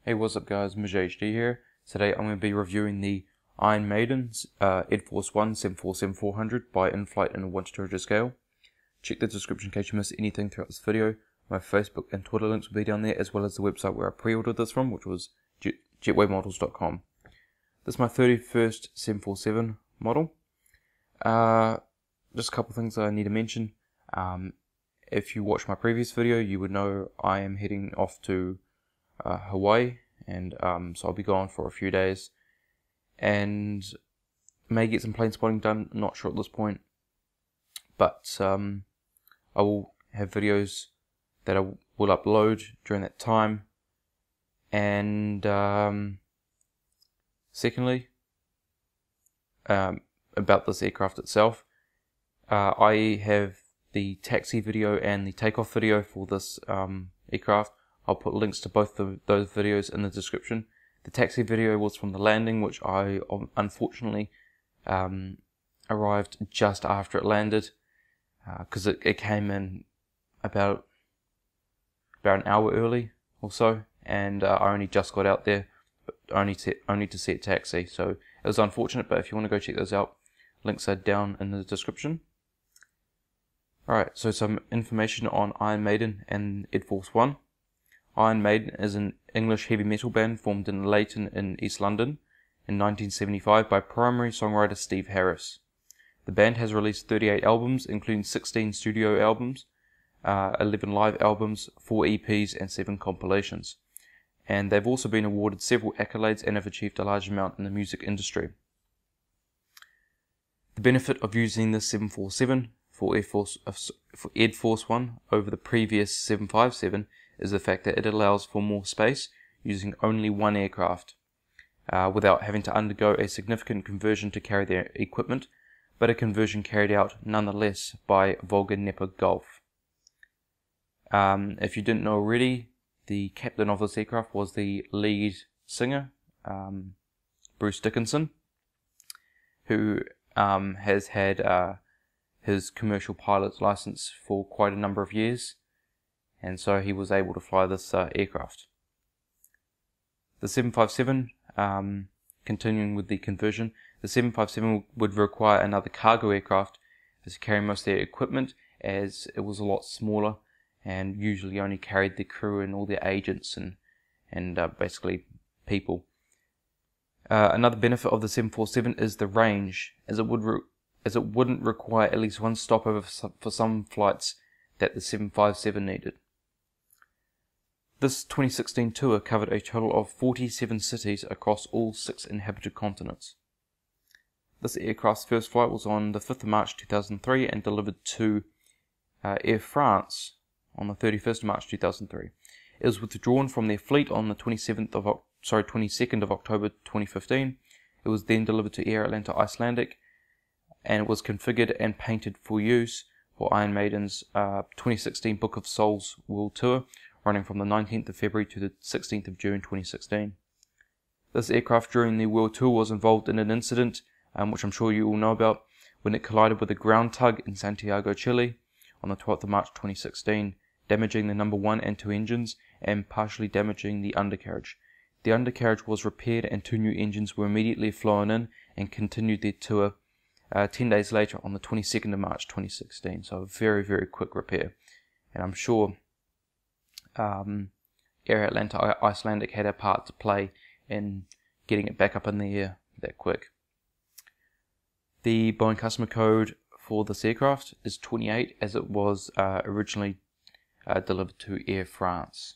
Hey, what's up guys, MajHD here. Today I'm going to be reviewing the Iron Maiden's Air Force One 747-400 by Inflight in a 1 to 200 scale. Check the description in case you miss anything throughout this video. My Facebook and Twitter links will be down there, as well as the website where I pre-ordered this from, which was jetwaymodels.com. This is my 31st 747 model. Just a couple of things that I need to mention. If you watched my previous video, you would know I am heading off to Hawaii, and so I'll be gone for a few days and may get some plane spotting done, not sure at this point, but I will have videos that I will upload during that time. And secondly, about this aircraft itself, I have the taxi video and the takeoff video for this aircraft. I'll put links to both of those videos in the description. The taxi video was from the landing, which I unfortunately arrived just after it landed, because it came in about an hour early or so, and I only just got out there, but only to see it taxi. So it was unfortunate, but if you want to go check those out, links are down in the description. Alright, so some information on Iron Maiden and Air Force One. Iron Maiden is an English heavy metal band formed in Leighton in East London in 1975 by primary songwriter Steve Harris. The band has released 38 albums, including 16 studio albums, 11 live albums, 4 EPs and 7 compilations. And they've also been awarded several accolades and have achieved a large amount in the music industry. The benefit of using the 747 for Air Force One over the previous 757 is the fact that it allows for more space using only one aircraft, without having to undergo a significant conversion to carry their equipment, but a conversion carried out nonetheless by Volga Nepa Golf. If you didn't know already, the captain of this aircraft was the lead singer, Bruce Dickinson, who has had his commercial pilot's license for quite a number of years, and so he was able to fly this aircraft. The 757, continuing with the conversion, the 757 would require another cargo aircraft to carry most of their equipment, as it was a lot smaller and usually only carried the crew and all their agents and basically people. Another benefit of the 747 is the range, as it wouldn't require at least one stopover for some flights that the 757 needed. This 2016 tour covered a total of 47 cities across all 6 inhabited continents. This aircraft's first flight was on the 5th of March 2003 and delivered to Air France on the 31st of March 2003. It was withdrawn from their fleet on the 22nd of October 2015. It was then delivered to Airline Icelandic, and it was configured and painted for use for Iron Maiden's 2016 Book of Souls World Tour, running from the 19th of February to the 16th of June 2016. This aircraft during the World Tour was involved in an incident, which I'm sure you all know about, when it collided with a ground tug in Santiago, Chile on the 12th of March 2016, damaging the number 1 and 2 engines and partially damaging the undercarriage. The undercarriage was repaired and 2 new engines were immediately flown in and continued their tour 10 days later on the 22nd of March 2016. So a very, very quick repair. And I'm sure Air Atlanta Icelandic had a part to play in getting it back up in the air that quick. The Boeing customer code for this aircraft is 28, as it was originally delivered to Air France.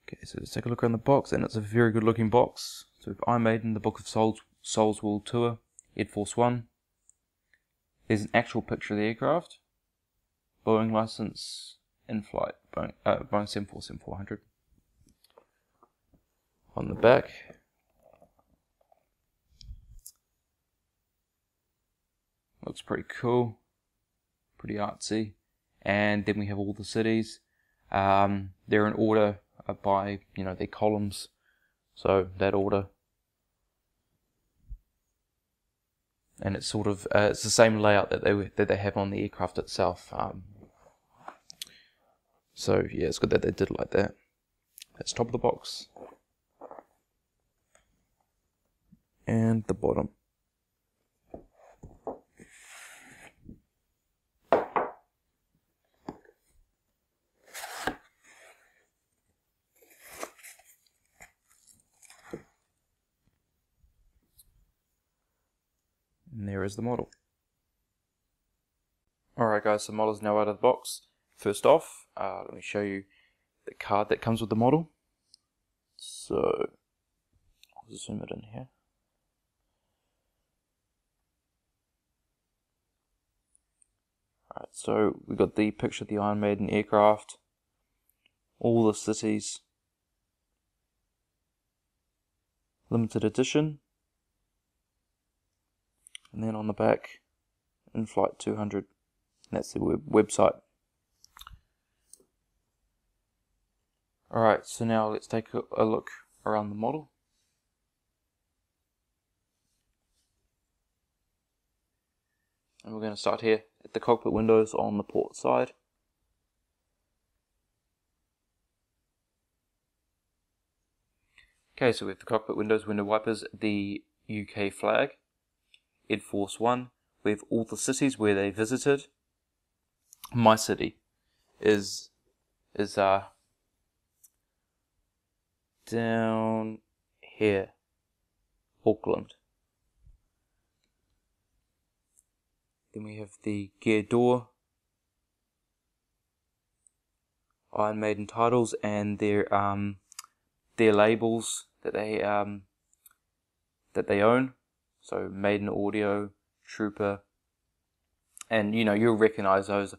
Okay, so let's take a look around the box, and it's a very good looking box. So we've Iron Maiden, the Book of Souls World Tour, Air Force One. There's an actual picture of the aircraft, Boeing license, Inflight, Boeing 747-400. On the back, looks pretty cool, pretty artsy. And then we have all the cities. They're in order by, their columns, so that order. And it's sort of it's the same layout that they have on the aircraft itself. So yeah, it's good that they did it like that. That's top of the box. And the bottom. And there is the model. Alright guys, so the model is now out of the box. First off, let me show you the card that comes with the model. So, I'll zoom it in here. Alright, so we got the picture of the Iron Maiden aircraft, all the cities, limited edition, and then on the back, Inflight 200, and that's the website. Alright, so now let's take a look around the model. And we're going to start here at the cockpit windows on the port side. Okay, so we have the cockpit windows, window wipers, the UK flag, Ed Force 1. We have all the cities where they visited. My city is down here, Auckland. Then we have the gear door, Iron Maiden titles, and their labels that they own. So Maiden Audio, Trooper, and you know, you'll recognise those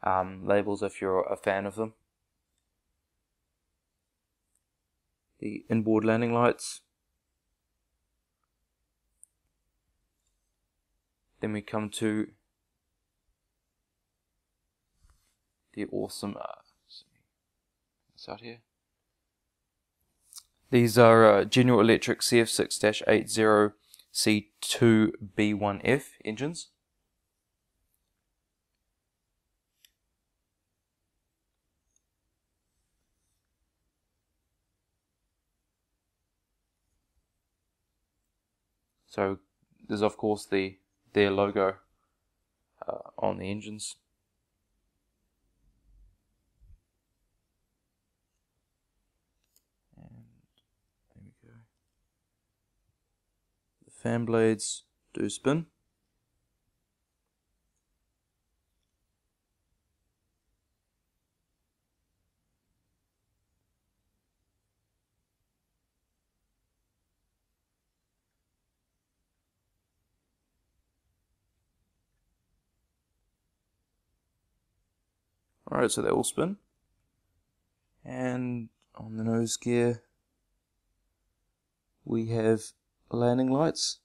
labels if you're a fan of them. The inboard landing lights. Then we come to the awesome, out here. These are General Electric CF6-80C2B1F engines. So there's of course their logo on the engines. And there we go. The fan blades do spin. Alright, so they all spin. And on the nose gear, we have landing lights.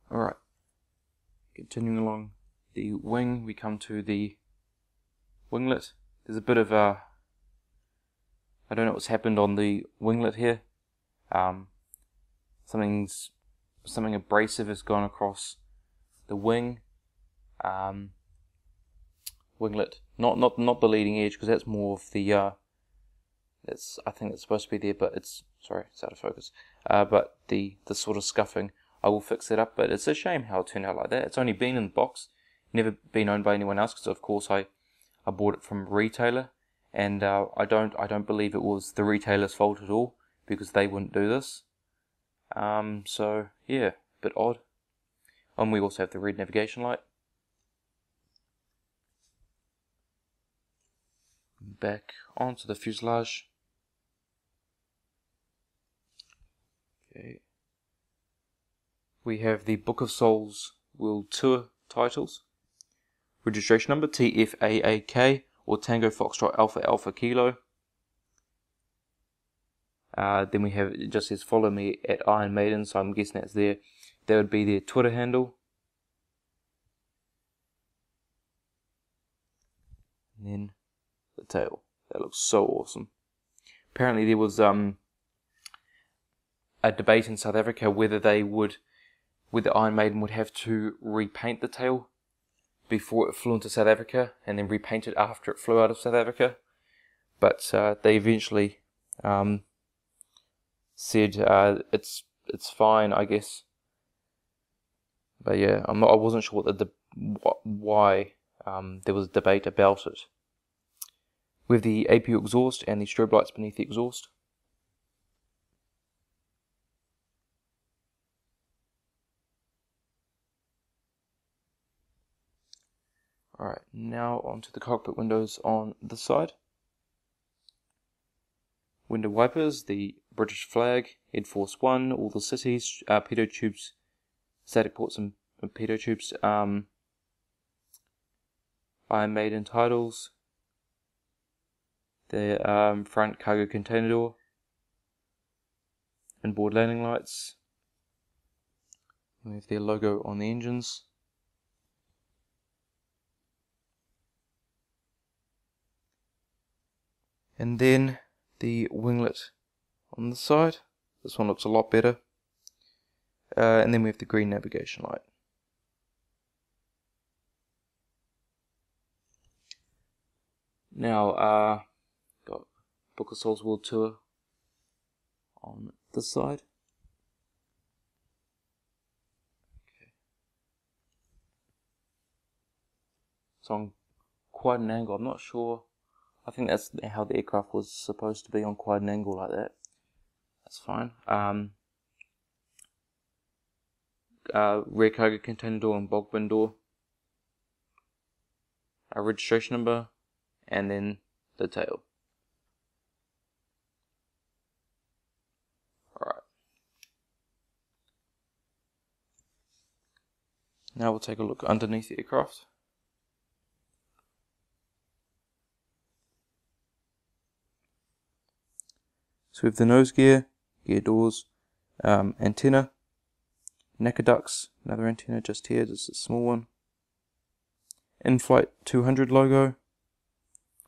Alright, continuing along the wing, we come to the winglet. There's a bit of I don't know what's happened on the winglet here. Something abrasive has gone across the wing. Winglet, not the leading edge, because that's more of the I think it's supposed to be there, but it's out of focus. But the sort of scuffing, I will fix it up. But it's a shame how it turned out like that. It's only been in the box, never been owned by anyone else, because of course I bought it from a retailer. And I don't believe it was the retailer's fault at all, because they wouldn't do this. So yeah, a bit odd. And we also have the red navigation light. Back onto the fuselage. Okay. We have the Book of Souls World Tour titles. Registration number TF-AAK. Or Tango Foxtrot Alpha Alpha Kilo. Then we have, it just says follow me at Iron Maiden, so I'm guessing that's there. That would be their Twitter handle. And then the tail. That looks so awesome. apparently there was a debate in South Africa whether Iron Maiden would have to repaint the tail before it flew into South Africa and then repaint it after it flew out of South Africa. But they eventually said it's fine, I guess. But yeah, I wasn't sure why there was a debate about it. With the APU exhaust and the strobe lights beneath the exhaust. Alright, now onto the cockpit windows on this side. Window wipers, the British flag, Air Force One, all the cities, pitot tubes, static ports and pitot tubes, Iron Maiden titles, the front cargo container door, inboard landing lights. We have their logo on the engines. And then the winglet on the side. This one looks a lot better. And then we have the green navigation light. Now, got Book of Souls World Tour on this side. Okay. So on quite an angle, I'm not sure. I think that's how the aircraft was supposed to be, on quite an angle like that. That's fine. Rear cargo container door and bulk bin door. A registration number, and then the tail. Alright. Now we'll take a look underneath the aircraft. So we have the nose gear, gear doors, antenna, necker ducts, another antenna just here, just a small one. Inflight 200 logo,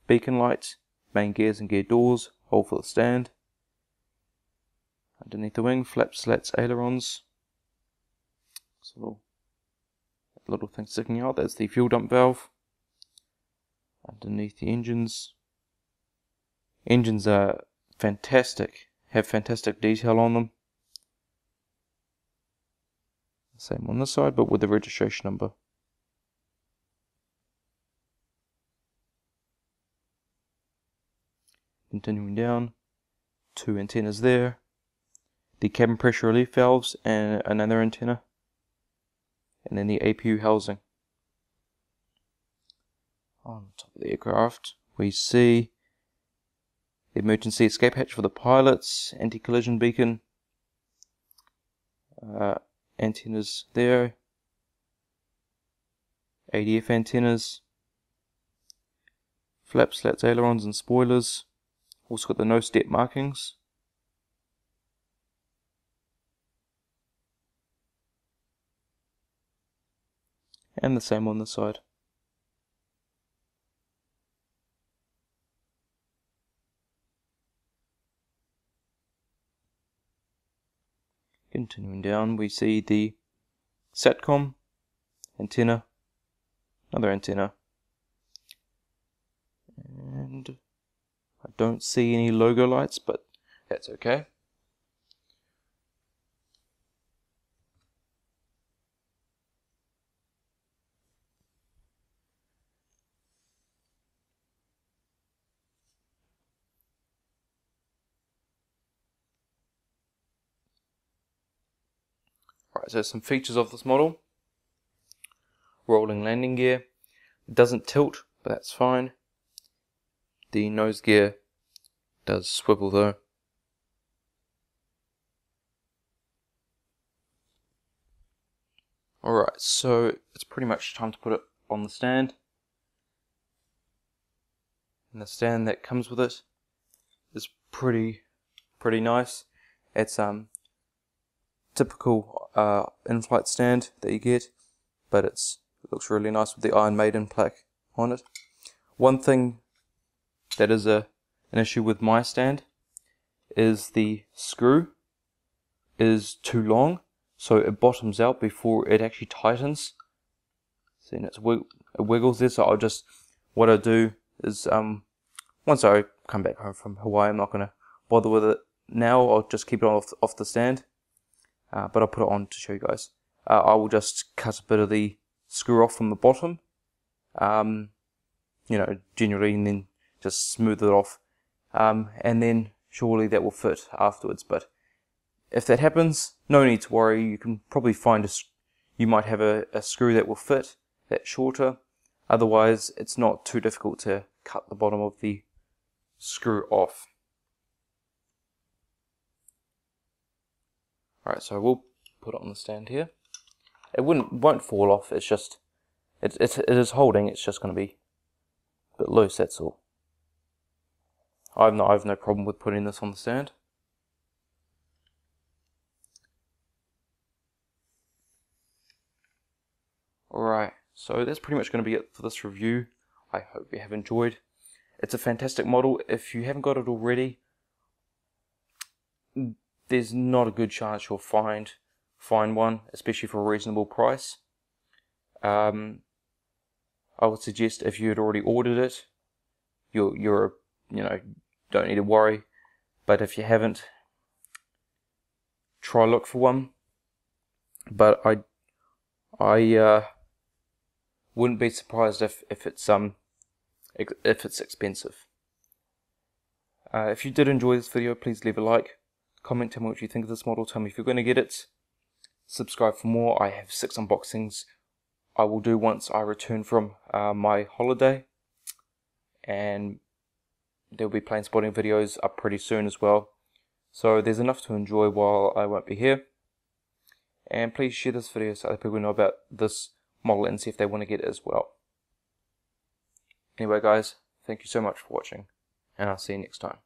beacon light, main gears and gear doors, hole for the stand. Underneath the wing, flaps, slats, ailerons. Little thing sticking out, that's the fuel dump valve. Underneath the engines. Engines are fantastic, have fantastic detail on them. Same on this side, but with the registration number. Continuing down, 2 antennas there. The cabin pressure relief valves and another antenna. And then the APU housing. On top of the aircraft, we see the emergency escape hatch for the pilots, anti-collision beacon, antennas there, ADF antennas, flaps, slats, ailerons and spoilers. Also got the no step markings. And the same on this side. Continuing down, we see the SATCOM antenna, another antenna, and I don't see any logo lights, but that's okay. Alright, so some features of this model. Rolling landing gear. It doesn't tilt, but that's fine. The nose gear does swivel though. Alright, so it's pretty much time to put it on the stand. And the stand that comes with it is pretty nice. It's typical in-flight stand that you get, but it looks really nice with the Iron Maiden plaque on it. One thing that is an issue with my stand is the screw is too long, so it bottoms out before it actually tightens. See, it wiggles there. So what I do is once I come back home from Hawaii, I'm not going to bother with it now. I'll just keep it off the stand, but I'll put it on to show you guys. I will just cut a bit of the screw off from the bottom, generally, and then just smooth it off, and then surely that will fit afterwards. But if that happens, no need to worry. You can probably find you might have a screw that will fit, that's shorter. Otherwise, it's not too difficult to cut the bottom of the screw off. Alright, so we'll put it on the stand here. It won't fall off. It's just it is holding. It's just going to be a bit loose. That's all. I have no problem with putting this on the stand. Alright, so that's pretty much going to be it for this review. I hope you have enjoyed. It's a fantastic model. If you haven't got it already, there's not a good chance you'll find one, especially for a reasonable price. I would suggest if you had already ordered it, you're don't need to worry. But if you haven't, try look for one. But I wouldn't be surprised if it's expensive. If you did enjoy this video, please leave a like, comment, tell me what you think of this model, tell me if you're going to get it, subscribe for more. I have 6 unboxings I will do once I return from my holiday, and there'll be plane spotting videos up pretty soon as well. So there's enough to enjoy while I won't be here. And please share this video so other people know about this model and see if they want to get it as well. Anyway guys, thank you so much for watching, and I'll see you next time.